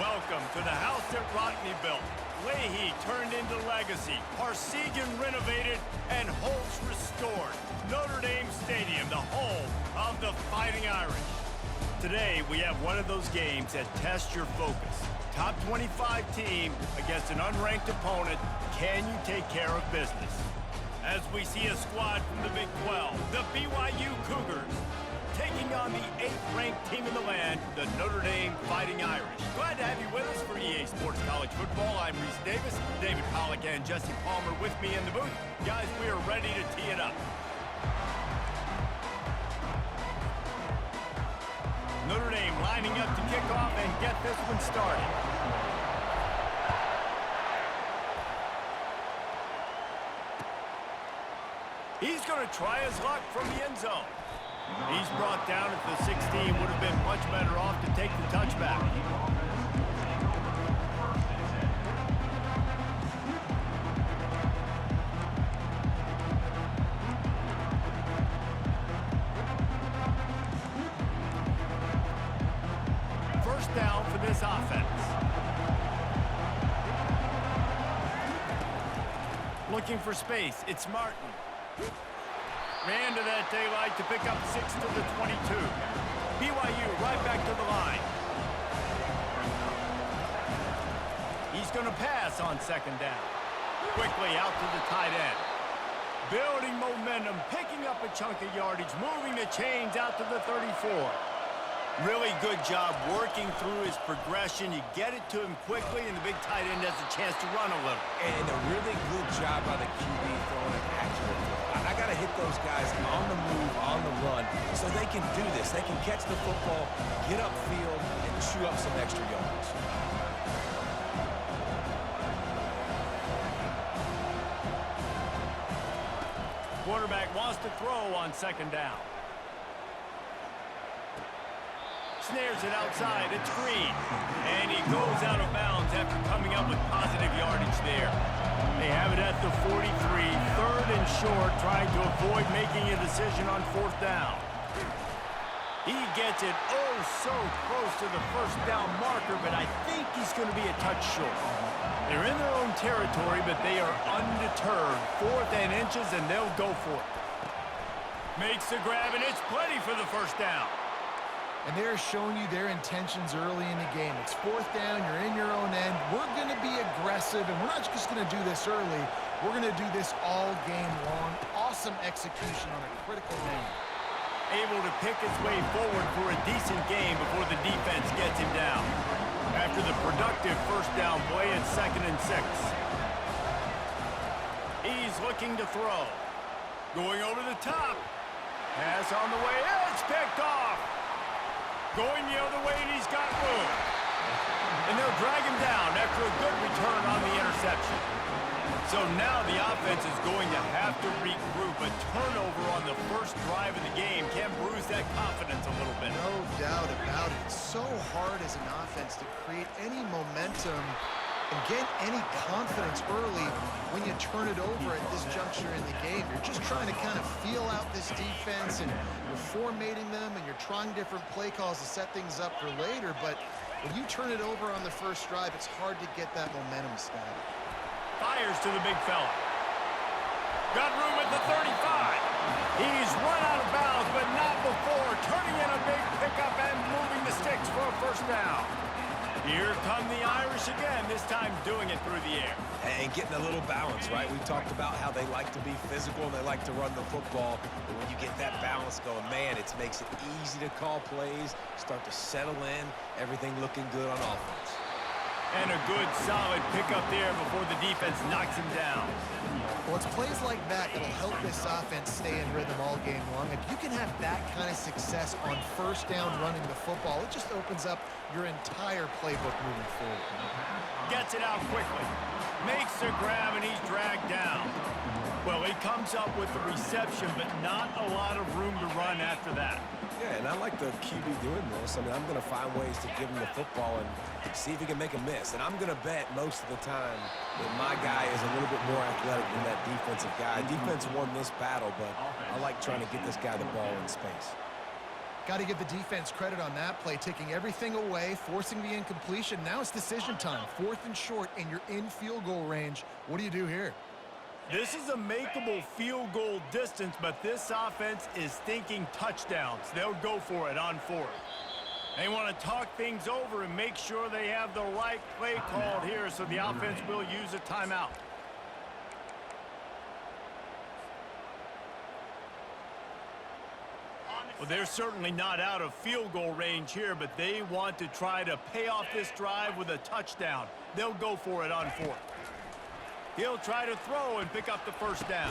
Welcome to the house that Rodney built. Leahy turned into legacy. Parsegan renovated and Holtz restored. Notre Dame Stadium, the home of the Fighting Irish. Today, we have one of those games that tests your focus. Top 25 team against an unranked opponent. Can you take care of business? As we see a squad from the Big 12, the BYU Cougars, taking on the 8th-ranked team in the land, the Notre Dame Fighting Irish. Glad to have you with us for EA Sports College Football. I'm Reese Davis, David Pollack and Jesse Palmer with me in the booth. Guys, we are ready to tee it up. Notre Dame lining up to kick off and get this one started. He's going to try his luck from the end zone. He's brought down at the 16. Would have been much better off to take the touchback. First down for this offense. Looking for space. It's Martin. Ran to that daylight to pick up 6 to the 22. BYU right back to the line. He's going to pass on second down. Quickly out to the tight end. Building momentum, picking up a chunk of yardage, moving the chains out to the 34. Really good job working through his progression. You get it to him quickly, and the big tight end has a chance to run a little. And a really good job by the QB throwing an accurate throw. I got to hit those guys on the move, on the run, so they can do this. They can catch the football, get upfield, and chew up some extra yards. Quarterback wants to throw on second down. Snares it outside. It's Green. And he goes out of bounds after coming up with positive yardage there. They have it at the 43. Third and short, trying to avoid making a decision on fourth down. He gets it oh so close to the first down marker, but I think he's going to be a touch short. They're in their own territory, but they are undeterred. 4th and inches, and they'll go for it. Makes the grab, and it's plenty for the first down. And they're showing you their intentions early in the game. It's 4th down, you're in your own end. We're going to be aggressive, and we're not just going to do this early. We're going to do this all game long. Awesome execution on a critical man. Able to pick his way forward for a decent game before the defense gets him down. After the productive first down play, it's 2nd and 6. He's looking to throw. Going over the top. Pass on the way. It's picked off. Going the other way, and he's got room. And they'll drag him down after a good return on the interception. So now the offense is going to have to regroup. A turnover on the first drive of the game can bruise that confidence a little bit. No doubt about it. It's so hard as an offense to create any momentum and get any confidence early when you turn it over at this juncture in the game. You're just trying to kind of feel out this defense, and you're formatting them, and you're trying different play calls to set things up for later. But when you turn it over on the first drive, it's hard to get that momentum started. Fires to the big fella. Got room at the 35. He's run out of bounds, but not before. Turning in a big pickup and moving the sticks for a first down. Here come the Irish again, this time doing it through the air. And getting a little balance, right? We talked about how they like to be physical and they like to run the football. But when you get that balance going, man, it makes it easy to call plays, start to settle in, everything looking good on offense. And a good, solid pickup there before the defense knocks him down. Well, it's plays like that that'll help this offense stay in rhythm all game long. If you can have that kind of success on first down running the football, it just opens up your entire playbook moving forward. Gets it out quickly. Makes the grab, and he's dragged down. Well, he comes up with the reception, but not a lot of room to run after that. Yeah, and I like the QB doing this. I mean, I'm going to find ways to give him the football and see if he can make a miss. And I'm going to bet most of the time that my guy is a little bit more athletic than that defensive guy. Defense won this battle, but I like trying to get this guy the ball in space. Got to give the defense credit on that play, taking everything away, forcing the incompletion. Now it's decision time. 4th and short, and you're in field goal range. What do you do here? This is a makeable field goal distance, but this offense is thinking touchdowns. They'll go for it on 4th. They want to talk things over and make sure they have the right play called here, so the offense will use a timeout. Well, they're certainly not out of field goal range here, but they want to try to pay off this drive with a touchdown. They'll go for it on 4th. He'll try to throw and pick up the first down.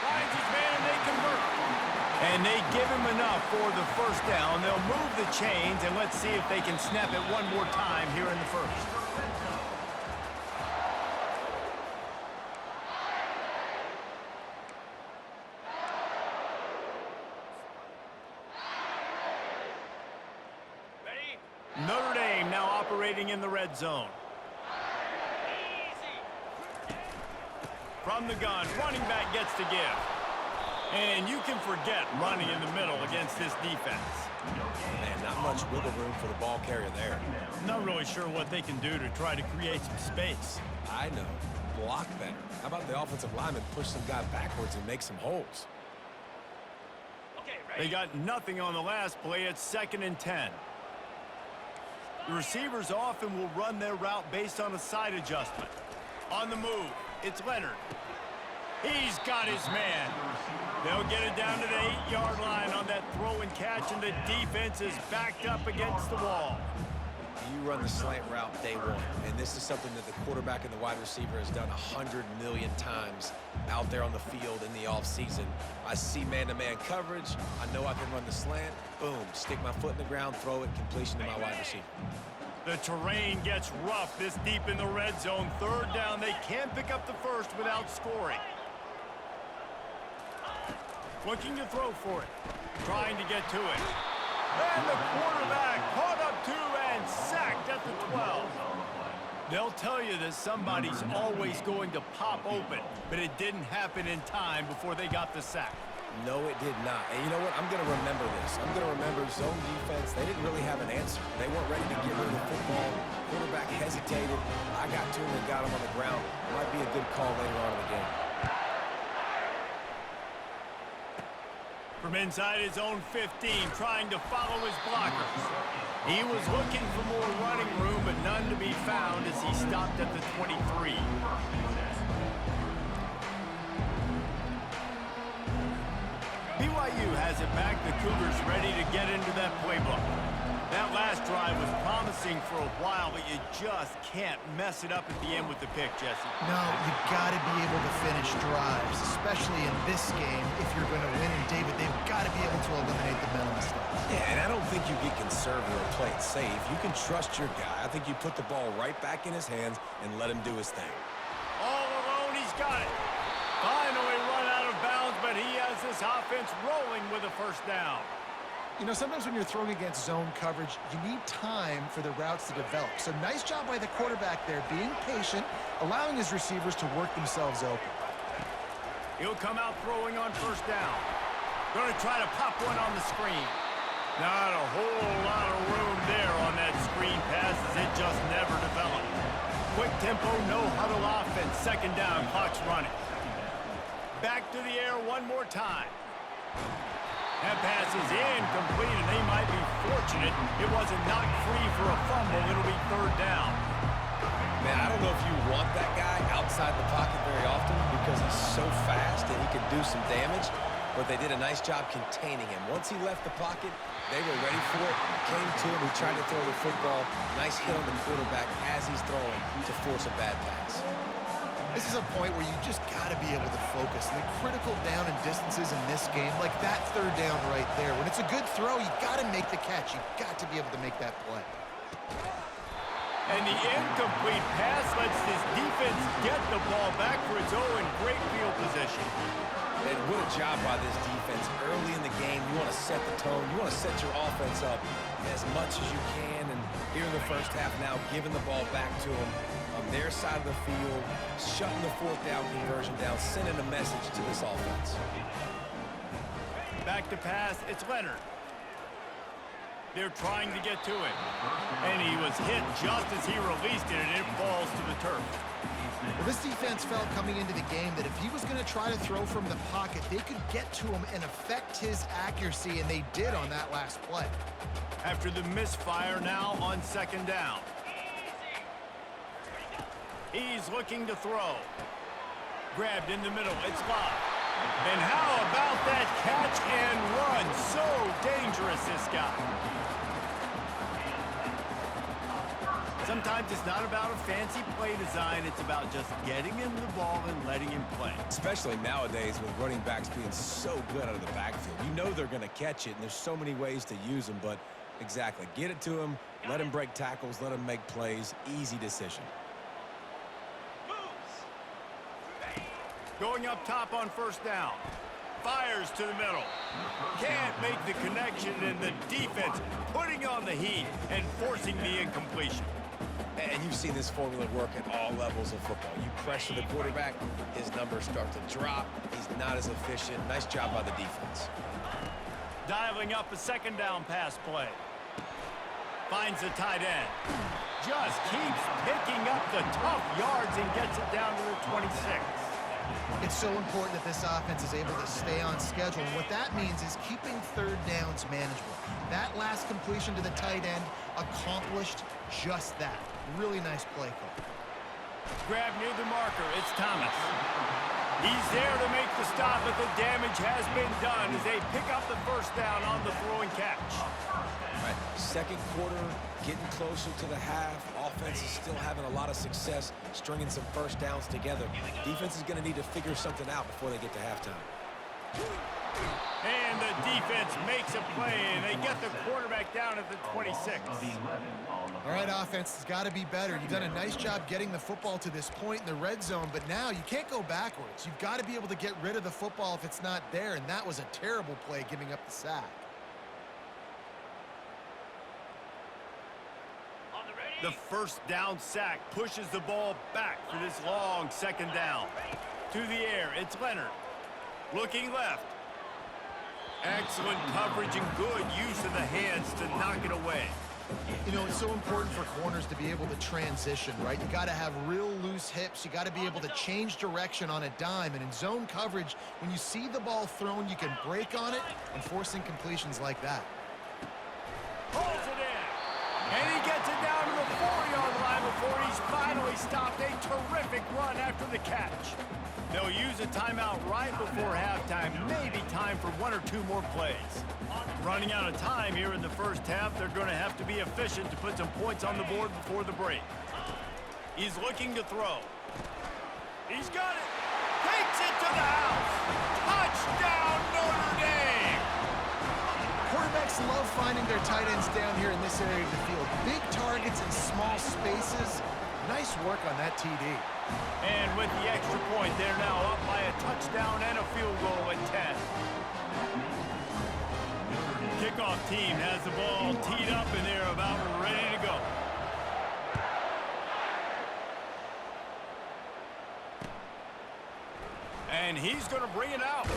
Finds his man, and they convert. And they give him enough for the first down. They'll move the chains, and let's see if they can snap it one more time here in the first. Notre Dame now operating in the red zone. From the gun, running back gets to give. And you can forget running in the middle against this defense. Man, not much wiggle room for the ball carrier there. Not really sure what they can do to try to create some space. I know. Block better. How about the offensive lineman push some guy backwards and make some holes? They got nothing on the last play. It's 2nd and 10. The receivers often will run their route based on a side adjustment. On the move, it's Leonard. He's got his man. They'll get it down to the 8-yard line on that throw and catch, and the defense is backed up against the wall. You run the slant route day one, and this is something that the quarterback and the wide receiver has done 100 million times out there on the field in the offseason. I see man-to-man coverage. I know I can run the slant. Boom, stick my foot in the ground, throw it, completion to my wide receiver. The terrain gets rough this deep in the red zone. 3rd down, they can't pick up the first without scoring. Looking to throw for it. Trying to get to it. And the quarterback caught up to and sacked at the 12. They'll tell you that somebody's always going to pop open, but it didn't happen in time before they got the sack. No, it did not. And you know what? I'm going to remember this. I'm going to remember zone defense. They didn't really have an answer. They weren't ready to get rid of the football. Quarterback hesitated. I got to him and got him on the ground. Might be a good call later on in the game. From inside his own 15, trying to follow his blockers. He was looking for more running room, but none to be found as he stopped at the 23. BYU has it back. The Cougars ready to get into that playbook. That last drive was promising for a while, but you just can't mess it up at the end with the pick, Jesse. No, you got to be able to finish drives, especially in this game. If you're going to win, and David, they've got to be able to eliminate the mental mistakes. Yeah, and I don't think you get conservative or play it safe. You can trust your guy. I think you put the ball right back in his hands and let him do his thing. All alone, he's got it. Finally run out of bounds, but he has this offense rolling with a first down. You know, sometimes when you're throwing against zone coverage, you need time for the routes to develop. So nice job by the quarterback there, being patient, allowing his receivers to work themselves open. He'll come out throwing on first down. Going to try to pop one on the screen. Not a whole lot of room there on that screen pass as it just never developed. Quick tempo, no huddle offense. 2nd down, clock's running. Back to the air one more time. That pass is incomplete, and they might be fortunate it wasn't knocked free for a fumble. It'll be 3rd down. Man, I don't know if you want that guy outside the pocket very often because he's so fast and he can do some damage, but they did a nice job containing him. Once he left the pocket, they were ready for it, came to him, he tried to throw the football. Nice hit on the quarterback as he's throwing to force a bad pass. This is a point where you just got to be able to focus. And the critical down and distances in this game, like that 3rd down right there, when it's a good throw, you got to make the catch. You got to be able to make that play. And the incomplete pass lets this defense get the ball back for its own great field position. And what a job by this defense. Early in the game, you want to set the tone. You want to set your offense up as much as you can. And here in the first half now, giving the ball back to them on their side of the field, shutting the 4th down conversion down, sending a message to this offense. Back to pass, it's Leonard. They're trying to get to it. And he was hit just as he released it, and it falls to the turf. Well, this defense felt coming into the game that if he was going to try to throw from the pocket, they could get to him and affect his accuracy, and they did on that last play. After the misfire now on second down. He's looking to throw. Grabbed in the middle. It's Love. And how about that catch and run? So dangerous, this guy. Sometimes it's not about a fancy play design. It's about just getting him the ball and letting him play. Especially nowadays with running backs being so good out of the backfield. You know they're going to catch it, and there's so many ways to use them, but exactly. Get it to him, let him break tackles, let him make plays. Easy decision. Going up top on first down. Fires to the middle. Can't make the connection, and the defense putting on the heat and forcing the incompletion. And you've seen this formula work at all levels of football. You pressure the quarterback, his numbers start to drop. He's not as efficient. Nice job by the defense. Dialing up a second down pass play. Finds the tight end. Just keeps picking up the tough yards and gets it down to the 26. It's so important that this offense is able to stay on schedule. And what that means is keeping third downs manageable. That last completion to the tight end accomplished just that. Really nice play call. Grab near the marker. It's Thomas. He's there to make the stop, but the damage has been done as they pick up the first down on the throwing catch. Right. Second quarter, getting closer to the half. Offense is still having a lot of success stringing some first downs together. Defense is going to need to figure something out before they get to halftime. And the defense makes a play, and they get the quarterback down at the 26. All right, offense has got to be better. You've done a nice job getting the football to this point in the red zone, but now you can't go backwards. You've got to be able to get rid of the football if it's not there, and that was a terrible play giving up the sack. The first down sack pushes the ball back for this long second down. To the air, it's Leonard. Looking left. Excellent coverage and good use of the hands to knock it away. You know, it's so important for corners to be able to transition, right? You got to have real loose hips. You got to be able to change direction on a dime. And in zone coverage, when you see the ball thrown, you can break on it and force incompletions like that. Pulls it in. And he gets it down to the 4-yard line before he's finally stopped. A terrific run after the catch. They'll use a timeout right before halftime. Maybe time for one or two more plays. Running out of time here in the first half, they're going to have to be efficient to put some points on the board before the break. He's looking to throw. He's got it. Takes it to the house. Touchdown, Notre Dame. Quarterbacks love finding their tight ends down here in this area of the field. Big targets in small spaces. Nice work on that TD. And with the extra point, they're now up by a touchdown and a field goal at 10. Kickoff team has the ball teed up, and they're about ready to go. And he's going to bring it out.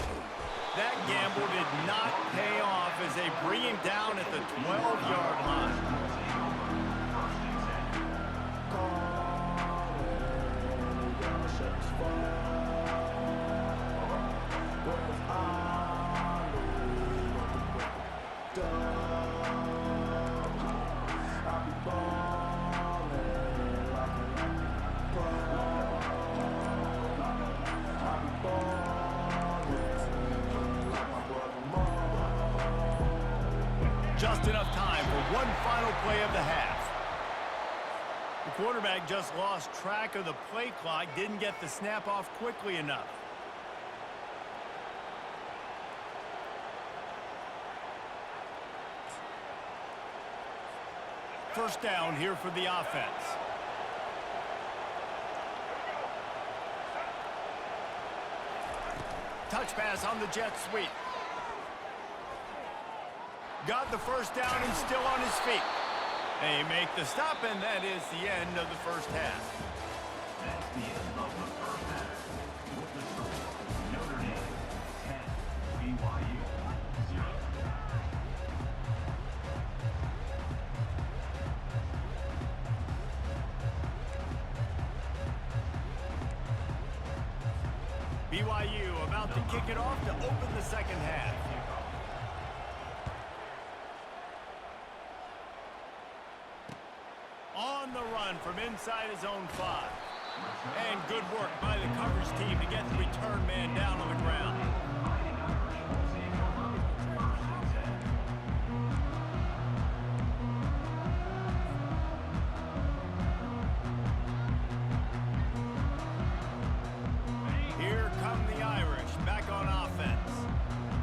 That gamble did not pay off as they bring him down at the 12-yard line. Just enough time for one final play of the half. The quarterback just lost track of the play clock, didn't get the snap off quickly enough. First down here for the offense. Touch pass on the jet sweep. Got the first down and still on his feet. They make the stop, and that is the end of the first half. That's the end of the first half. With the score, Notre Dame 10, BYU 0. BYU about to kick it off to open the second half. On the run from inside his own 5. And good work by the coverage team to get the return man down on the ground. Here come the Irish back on offense.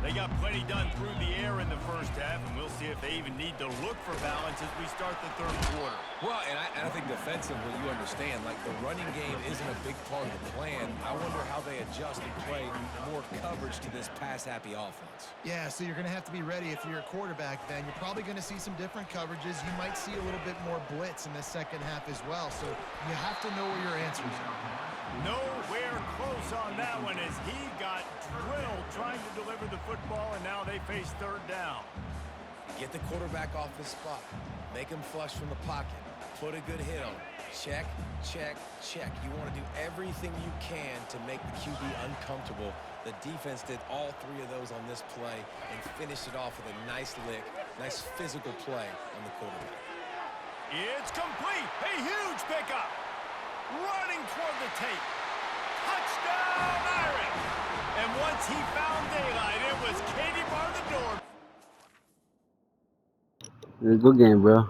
They got plenty done through the air in the first half, and we'll see if they even need to look for balance as we start the third quarter. Well, and I think defensively, you understand, like the running game isn't a big part of the plan. I wonder how they adjust and play more coverage to this pass-happy offense. Yeah, so you're going to have to be ready if you're a quarterback then. You're probably going to see some different coverages. You might see a little bit more blitz in the second half as well, so you have to know where your answers are. Nowhere close on that one as he got drilled trying to deliver the football, and now they face third down. Get the quarterback off his spot. Make him flush from the pocket. Put a good hit on him. Check, check, check. You want to do everything you can to make the QB uncomfortable. The defense did all 3 of those on this play and finished it off with a nice lick, nice physical play on the quarterback. It's complete. A huge pickup. Running toward the tape. Touchdown, Irish! And once he found daylight, it was Katie bar the door. It's a good game, bro.